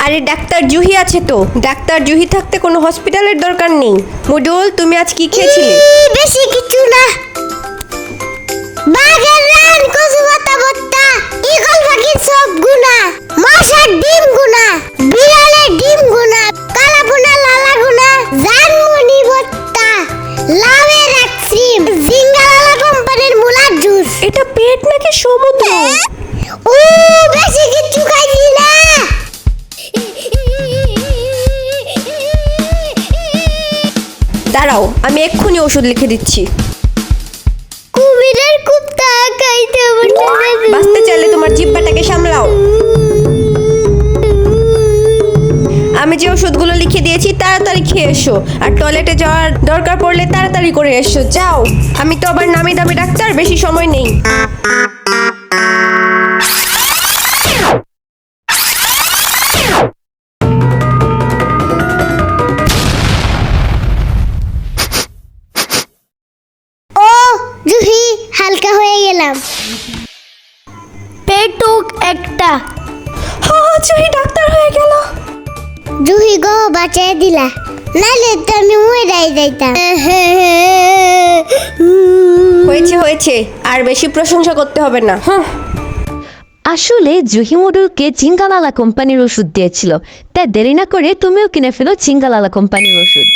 আরে ডাক্তার জুহি আছে তো, ডাক্তার জুহি থাকতে কোনো হসপিটালের দরকার নেই। মডুল, তুমি আজ কি খেয়েছিলে? বেশি কিছু না, বাঘের রান, কচু পাতা ভর্তা, ঈগল পাখির সব গুনা, মশার ডিম গুনা, বিড়ালের ডিম গুনা, কালা গুনা, লালা গুনা, জানমুনি ভর্তা, লাউয়ের আইসক্রিম, জিঙ্গালালা কোম্পানির মুলার জুস। এটা পেট নাকি সমুদ্র? ও বেশি কিছু খাইছি না। দাঁড়াও, আমি এক্ষুনি ওষুধ লিখে দিচ্ছি। কুমিরের কুত্তা খাইতে বাঁচতে চাইলে তোমার জিহ্বাটাকে সামলাও। আমি যে ওষুধগুলো লিখে দিয়েছি তাড়াতাড়ি খেয়ে এসো, আর টয়লেটে যাওয়ার দরকার পড়লে তাড়াতাড়ি করে এসো, যাও। আমি তো আবার নামি দামি ডাক্তার, বেশি সময় নেই। ও জুহি, হালকা হয়ে গেলাম। পেটুক একটা। হ্যাঁ, জুহি ডাক্তার হয়ে গেল। জুহি গো, বাঁচাই দিলা, নাইলে তো আমি মরে যাইতাম। হয়েছে হয়েছে, আর বেশি প্রশংসা করতে হবে না। আসলে জুহি মডুলকে চিঙ্গালালা কোম্পানির ওষুধ দিয়েছিল, তাই দেরি না করে তুমিও কিনে ফেলো চিঙ্গালালা কোম্পানির ওষুধ।